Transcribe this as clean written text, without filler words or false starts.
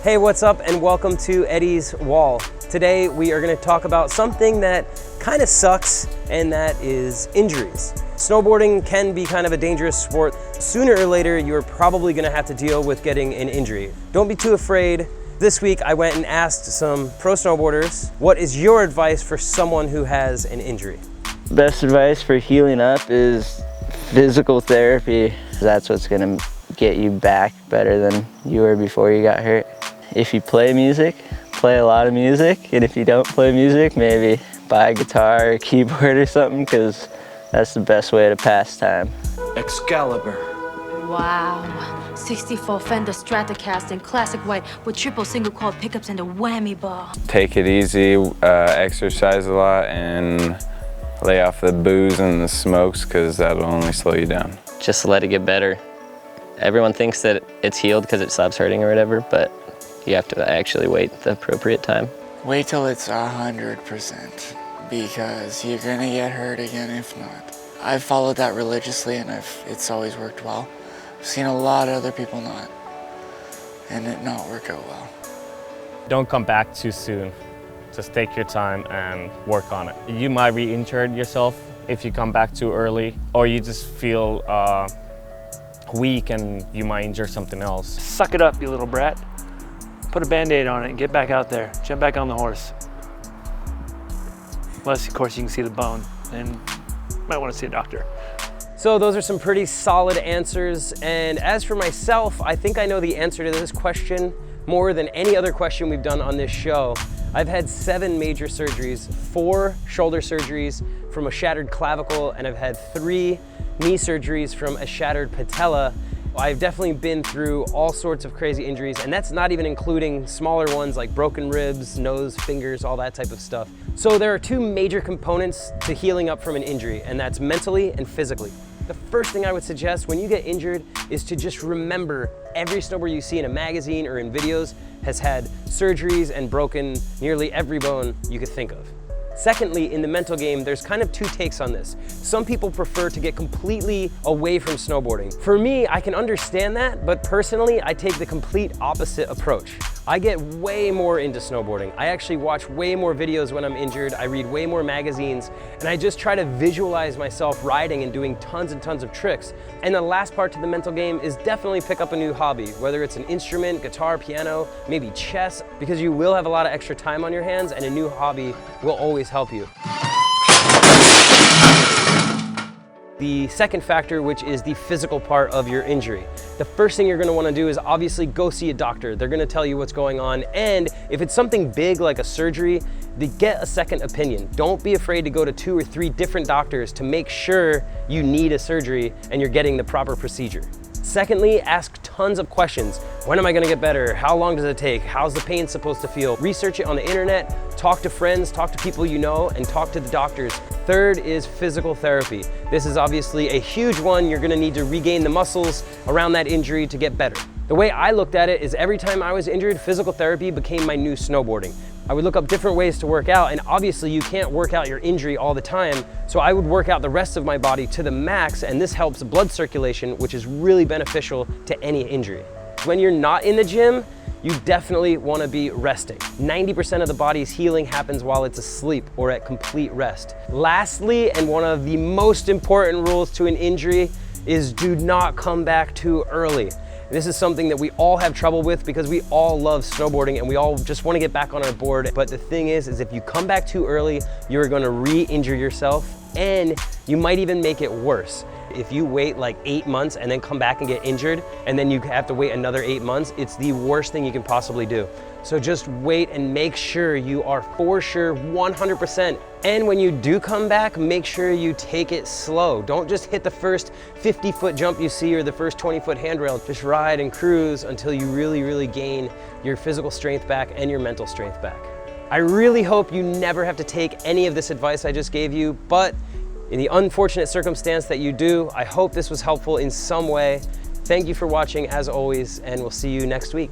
Hey, what's up, and welcome to Eddie's Wall. Today we are going to talk about something that kind of sucks, and that is injuries. Snowboarding can be kind of a dangerous sport. Sooner or later, you're probably going to have to deal with getting an injury. Don't be too afraid. This week I went and asked some pro snowboarders, what is your advice for someone who has an injury? Best advice for healing up is physical therapy. That's what's going to get you back better than you were before you got hurt. If you play music, play a lot of music, and if you don't play music, maybe buy a guitar or a keyboard or something, because that's the best way to pass time. Excalibur. Wow, 64 Fender Stratocaster classic white with triple single coil pickups and a whammy bar. Take it easy, exercise a lot, and lay off the booze and the smokes, because that'll only slow you down. Just let it get better. Everyone thinks that it's healed because it stops hurting or whatever, but you have to actually wait the appropriate time. Wait till it's 100%, because you're gonna get hurt again if not. I've followed that religiously, and it's always worked well. I've seen a lot of other people not, and it not work out well. Don't come back too soon. Just take your time and work on it. You might re-injure yourself if you come back too early, or you just feel weak and you might injure something else. Suck it up, you little brat. Put a Band-Aid on it and get back out there. Jump back on the horse. Unless, of course, you can see the bone, then you might want to see a doctor. So those are some pretty solid answers, and as for myself, I think I know the answer to this question more than any other question we've done on this show. I've had 7 major surgeries, 4 shoulder surgeries from a shattered clavicle, and I've had 3 knee surgeries from a shattered patella. I've definitely been through all sorts of crazy injuries, and that's not even including smaller ones like broken ribs, nose, fingers, all that type of stuff. So there are 2 major components to healing up from an injury, and that's mentally and physically. The first thing I would suggest when you get injured is to just remember every snowboarder you see in a magazine or in videos has had surgeries and broken nearly every bone you could think of. Secondly, in the mental game, there's kind of 2 takes on this. Some people prefer to get completely away from snowboarding. For me, I can understand that, but personally, I take the complete opposite approach. I get way more into snowboarding. I actually watch way more videos when I'm injured. I read way more magazines, and I just try to visualize myself riding and doing tons and tons of tricks. And the last part to the mental game is definitely pick up a new hobby, whether it's an instrument, guitar, piano, maybe chess, because you will have a lot of extra time on your hands, and a new hobby will always help you. The second factor, which is the physical part of your injury. The first thing you're gonna wanna do is obviously go see a doctor. They're gonna tell you what's going on, and if it's something big like a surgery, get a second opinion. Don't be afraid to go to 2 or 3 different doctors to make sure you need a surgery and you're getting the proper procedure. Secondly, ask tons of questions. When am I gonna get better? How long does it take? How's the pain supposed to feel? Research it on the internet, talk to friends, talk to people you know, and talk to the doctors. Third is physical therapy. This is obviously a huge one. You're gonna need to regain the muscles around that injury to get better. The way I looked at it is every time I was injured, physical therapy became my new snowboarding. I would look up different ways to work out, and obviously you can't work out your injury all the time, so I would work out the rest of my body to the max, and this helps blood circulation, which is really beneficial to any injury. When you're not in the gym, you definitely want to be resting. 90% of the body's healing happens while it's asleep or at complete rest. Lastly, and one of the most important rules to an injury is do not come back too early. This is something that we all have trouble with because we all love snowboarding and we all just want to get back on our board. But the thing is if you come back too early, you're going to re-injure yourself, and you might even make it worse. If you wait like 8 months and then come back and get injured, and then you have to wait another 8 months, it's the worst thing you can possibly do. So just wait and make sure you are for sure 100%. And when you do come back, make sure you take it slow. Don't just hit the first 50-foot jump you see or the first 20-foot handrail. Just ride and cruise until you really gain your physical strength back and your mental strength back. I really hope you never have to take any of this advice I just gave you, but in the unfortunate circumstance that you do, I hope this was helpful in some way. Thank you for watching as always, and we'll see you next week.